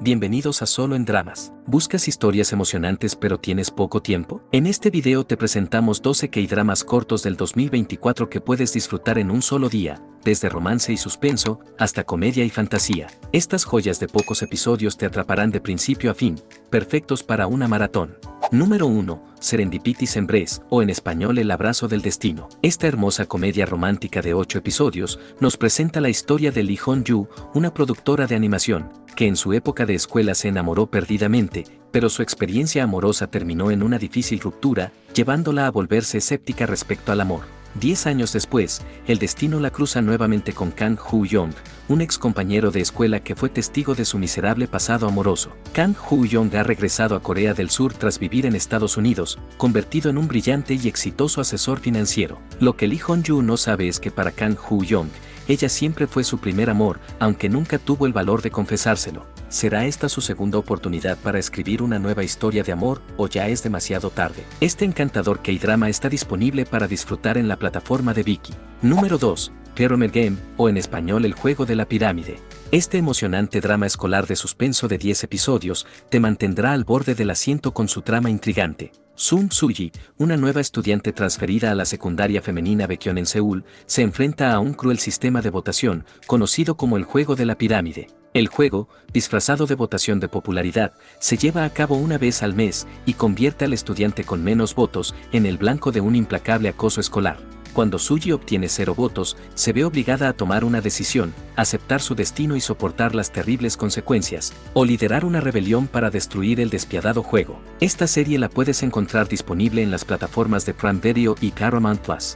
Bienvenidos a Solo en Dramas. ¿Buscas historias emocionantes pero tienes poco tiempo? En este video te presentamos 12 K-dramas cortos del 2024 que puedes disfrutar en un solo día, desde romance y suspenso, hasta comedia y fantasía. Estas joyas de pocos episodios te atraparán de principio a fin, perfectos para una maratón. Número 1. Serendipity's Embrace, o en español El Abrazo del Destino. Esta hermosa comedia romántica de 8 episodios nos presenta la historia de Lee Hon-yu, una productora de animación, que en su época de escuela se enamoró perdidamente, pero su experiencia amorosa terminó en una difícil ruptura, llevándola a volverse escéptica respecto al amor. 10 años después, el destino la cruza nuevamente con Kang Woo-young, un ex compañero de escuela que fue testigo de su miserable pasado amoroso. Kang Woo-young ha regresado a Corea del Sur tras vivir en Estados Unidos, convertido en un brillante y exitoso asesor financiero. Lo que Lee Hon-yu no sabe es que para Kang Woo-young, ella siempre fue su primer amor, aunque nunca tuvo el valor de confesárselo. ¿Será esta su segunda oportunidad para escribir una nueva historia de amor, o ya es demasiado tarde? Este encantador K-drama está disponible para disfrutar en la plataforma de Viki. Número 2. Pyramid Game, o en español El Juego de la Pirámide. Este emocionante drama escolar de suspenso de 10 episodios te mantendrá al borde del asiento con su trama intrigante. Sun Suji, una nueva estudiante transferida a la secundaria femenina Baekhyun en Seúl, se enfrenta a un cruel sistema de votación, conocido como el Juego de la Pirámide. El juego, disfrazado de votación de popularidad, se lleva a cabo una vez al mes y convierte al estudiante con menos votos en el blanco de un implacable acoso escolar. Cuando Suji obtiene 0 votos, se ve obligada a tomar una decisión, aceptar su destino y soportar las terribles consecuencias, o liderar una rebelión para destruir el despiadado juego. Esta serie la puedes encontrar disponible en las plataformas de Prime Video y Paramount Plus.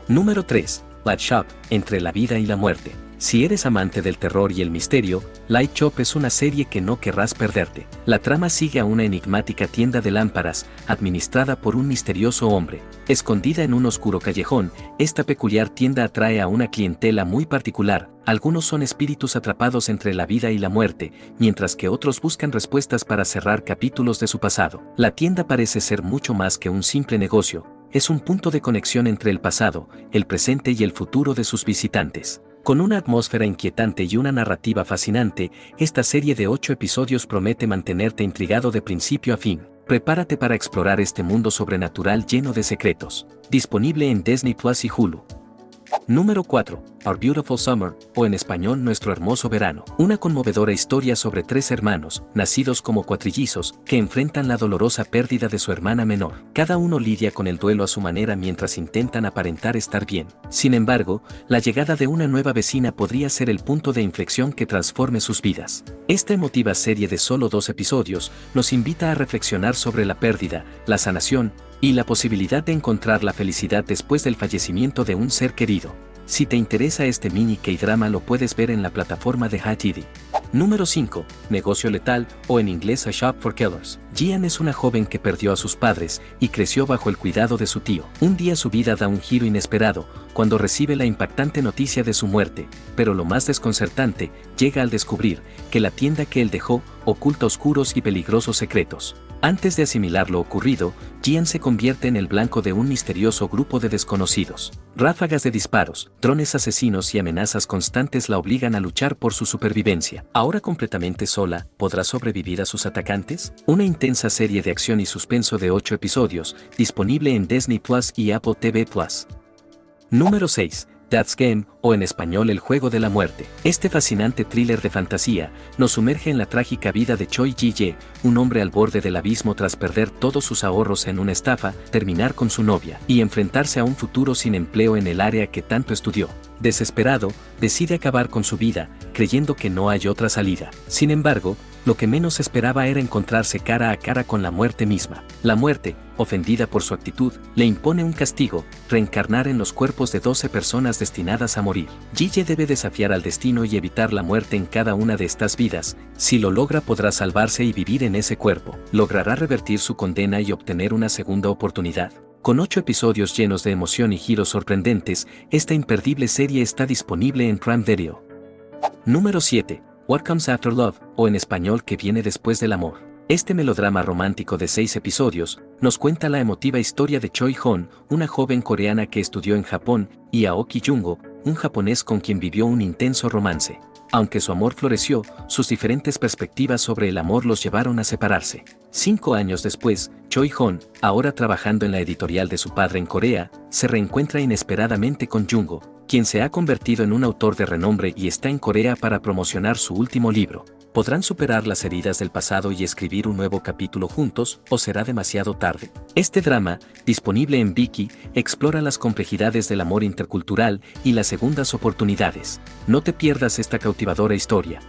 Número 3. Light Shop, Entre la vida y la muerte. Si eres amante del terror y el misterio, Light Shop es una serie que no querrás perderte. La trama sigue a una enigmática tienda de lámparas, administrada por un misterioso hombre. Escondida en un oscuro callejón, esta peculiar tienda atrae a una clientela muy particular. Algunos son espíritus atrapados entre la vida y la muerte, mientras que otros buscan respuestas para cerrar capítulos de su pasado. La tienda parece ser mucho más que un simple negocio. Es un punto de conexión entre el pasado, el presente y el futuro de sus visitantes. Con una atmósfera inquietante y una narrativa fascinante, esta serie de 8 episodios promete mantenerte intrigado de principio a fin. Prepárate para explorar este mundo sobrenatural lleno de secretos. Disponible en Disney Plus y Hulu. Número 4. Our Beautiful Summer, o en español Nuestro Hermoso Verano. Una conmovedora historia sobre 3 hermanos, nacidos como cuatrillizos, que enfrentan la dolorosa pérdida de su hermana menor. Cada uno lidia con el duelo a su manera mientras intentan aparentar estar bien. Sin embargo, la llegada de una nueva vecina podría ser el punto de inflexión que transforme sus vidas. Esta emotiva serie de solo 2 episodios nos invita a reflexionar sobre la pérdida, la sanación, y la posibilidad de encontrar la felicidad después del fallecimiento de un ser querido. Si te interesa este mini K-drama lo puedes ver en la plataforma de HTV. Número 5. Negocio Letal, o en inglés A Shop for Killers. Jian es una joven que perdió a sus padres y creció bajo el cuidado de su tío. Un día su vida da un giro inesperado, cuando recibe la impactante noticia de su muerte, pero lo más desconcertante llega al descubrir que la tienda que él dejó oculta oscuros y peligrosos secretos. Antes de asimilar lo ocurrido, Jian se convierte en el blanco de un misterioso grupo de desconocidos. Ráfagas de disparos, drones asesinos y amenazas constantes la obligan a luchar por su supervivencia. Ahora completamente sola, ¿podrá sobrevivir a sus atacantes? Una intensa serie de acción y suspenso de 8 episodios, disponible en Disney Plus y Apple TV Plus. Número 6. Death's Game, o en español El Juego de la Muerte. Este fascinante thriller de fantasía nos sumerge en la trágica vida de Choi Ji-ye, un hombre al borde del abismo tras perder todos sus ahorros en una estafa, terminar con su novia y enfrentarse a un futuro sin empleo en el área que tanto estudió. Desesperado, decide acabar con su vida, creyendo que no hay otra salida. Sin embargo, lo que menos esperaba era encontrarse cara a cara con la muerte misma. La muerte, ofendida por su actitud, le impone un castigo: reencarnar en los cuerpos de 12 personas destinadas a morir. Ji-ye debe desafiar al destino y evitar la muerte en cada una de estas vidas. Si lo logra, podrá salvarse y vivir en ese cuerpo. ¿Logrará revertir su condena y obtener una segunda oportunidad? Con 8 episodios llenos de emoción y giros sorprendentes, esta imperdible serie está disponible en Prime Video. Número 7. What Comes After Love, o en español ¿Qué viene después del amor? Este melodrama romántico de 6 episodios nos cuenta la emotiva historia de Choi Hon, una joven coreana que estudió en Japón, y Aoki Jungo, un japonés con quien vivió un intenso romance. Aunque su amor floreció, sus diferentes perspectivas sobre el amor los llevaron a separarse. 5 años después, Choi Hon, ahora trabajando en la editorial de su padre en Corea, se reencuentra inesperadamente con Jungo, quien se ha convertido en un autor de renombre y está en Corea para promocionar su último libro. ¿Podrán superar las heridas del pasado y escribir un nuevo capítulo juntos, o será demasiado tarde? Este drama, disponible en Viki, explora las complejidades del amor intercultural y las segundas oportunidades. No te pierdas esta cautivadora historia.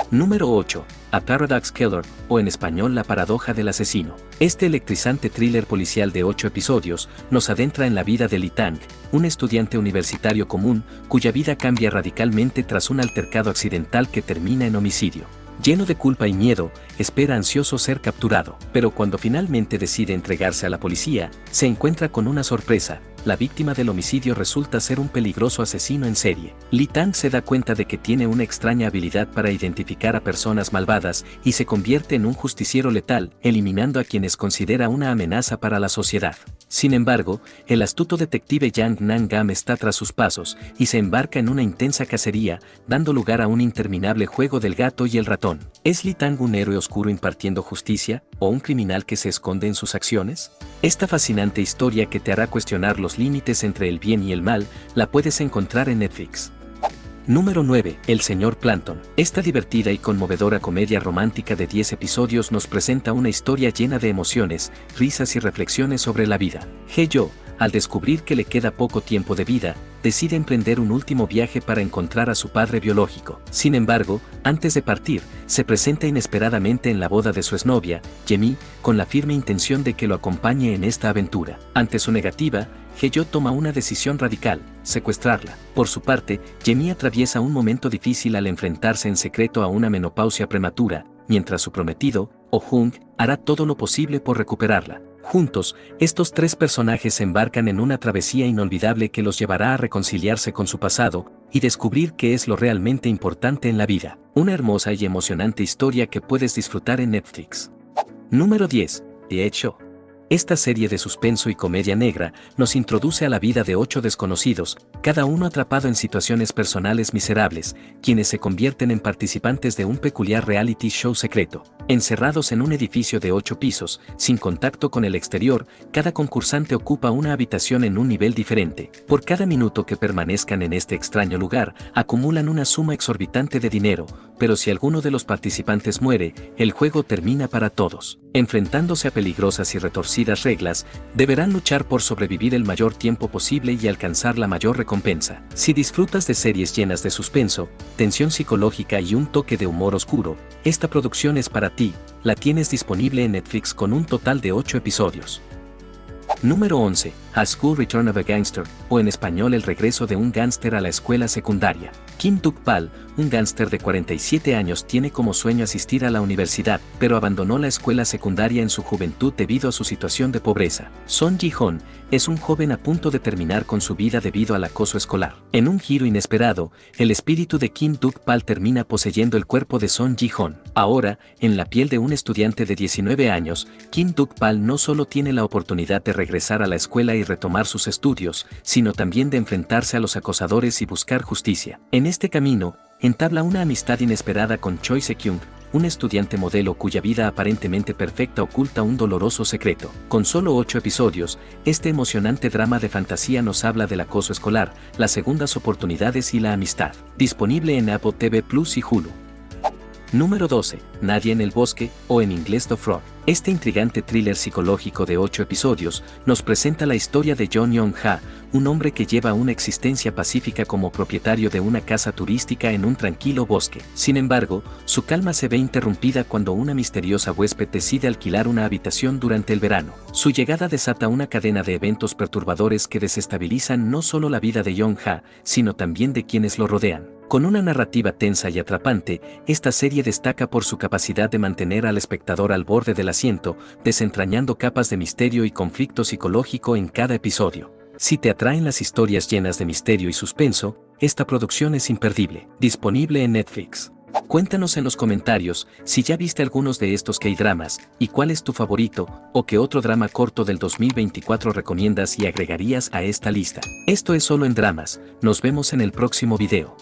Número 8. A Paradox Killer, o en español La paradoja del asesino. Este electrizante thriller policial de 8 episodios nos adentra en la vida de Lee Tang, un estudiante universitario común cuya vida cambia radicalmente tras un altercado accidental que termina en homicidio. Lleno de culpa y miedo, espera ansioso ser capturado, pero cuando finalmente decide entregarse a la policía, se encuentra con una sorpresa. La víctima del homicidio resulta ser un peligroso asesino en serie. Lee Tang se da cuenta de que tiene una extraña habilidad para identificar a personas malvadas y se convierte en un justiciero letal, eliminando a quienes considera una amenaza para la sociedad. Sin embargo, el astuto detective Yang Nam-gam está tras sus pasos y se embarca en una intensa cacería, dando lugar a un interminable juego del gato y el ratón. ¿Es Lee Tang un héroe oscuro impartiendo justicia, o un criminal que se esconde en sus acciones? Esta fascinante historia que te hará cuestionar los límites entre el bien y el mal, la puedes encontrar en Netflix. Número 9. El señor Plankton. Esta divertida y conmovedora comedia romántica de 10 episodios nos presenta una historia llena de emociones, risas y reflexiones sobre la vida. Hye-jo, al descubrir que le queda poco tiempo de vida, decide emprender un último viaje para encontrar a su padre biológico. Sin embargo, antes de partir, se presenta inesperadamente en la boda de su exnovia, Jemi, con la firme intención de que lo acompañe en esta aventura. Ante su negativa, Hye-jo toma una decisión radical: secuestrarla. Por su parte, Jemi atraviesa un momento difícil al enfrentarse en secreto a una menopausia prematura, mientras su prometido, Oh-jung, hará todo lo posible por recuperarla. Juntos, estos tres personajes se embarcan en una travesía inolvidable que los llevará a reconciliarse con su pasado y descubrir qué es lo realmente importante en la vida. Una hermosa y emocionante historia que puedes disfrutar en Netflix. Número 10. The Ed Show. Esta serie de suspenso y comedia negra nos introduce a la vida de 8 desconocidos, cada uno atrapado en situaciones personales miserables, quienes se convierten en participantes de un peculiar reality show secreto. Encerrados en un edificio de 8 pisos, sin contacto con el exterior, cada concursante ocupa una habitación en un nivel diferente. Por cada minuto que permanezcan en este extraño lugar, acumulan una suma exorbitante de dinero, pero si alguno de los participantes muere, el juego termina para todos. Enfrentándose a peligrosas y retorcidas reglas, deberán luchar por sobrevivir el mayor tiempo posible y alcanzar la mayor recompensa. Si disfrutas de series llenas de suspenso, tensión psicológica y un toque de humor oscuro, esta producción es para ti. La tienes disponible en Netflix con un total de 8 episodios. Número 11. High School Return of a Gangster, o en español El regreso de un gángster a la escuela secundaria. Kim Duk-pal, un gángster de 47 años, tiene como sueño asistir a la universidad, pero abandonó la escuela secundaria en su juventud debido a su situación de pobreza. Son Ji-hoon es un joven a punto de terminar con su vida debido al acoso escolar. En un giro inesperado, el espíritu de Kim Duk-pal termina poseyendo el cuerpo de Son Ji-hoon. Ahora, en la piel de un estudiante de 19 años, Kim Duk-pal no solo tiene la oportunidad de regresar a la escuela y retomar sus estudios, sino también de enfrentarse a los acosadores y buscar justicia. En este camino, entabla una amistad inesperada con Choi Se-kyung, un estudiante modelo cuya vida aparentemente perfecta oculta un doloroso secreto. Con solo 8 episodios, este emocionante drama de fantasía nos habla del acoso escolar, las segundas oportunidades y la amistad. Disponible en Apple TV Plus y Hulu. Número 12. Nadie en el bosque, o en inglés The Frog. Este intrigante thriller psicológico de 8 episodios nos presenta la historia de John Young-ha, un hombre que lleva una existencia pacífica como propietario de una casa turística en un tranquilo bosque. Sin embargo, su calma se ve interrumpida cuando una misteriosa huésped decide alquilar una habitación durante el verano. Su llegada desata una cadena de eventos perturbadores que desestabilizan no solo la vida de Young-ha, sino también de quienes lo rodean. Con una narrativa tensa y atrapante, esta serie destaca por su capacidad de mantener al espectador al borde del asiento, desentrañando capas de misterio y conflicto psicológico en cada episodio. Si te atraen las historias llenas de misterio y suspenso, esta producción es imperdible. Disponible en Netflix. Cuéntanos en los comentarios si ya viste algunos de estos K-dramas y cuál es tu favorito, o qué otro drama corto del 2024 recomiendas y agregarías a esta lista. Esto es Solo en Dramas. Nos vemos en el próximo video.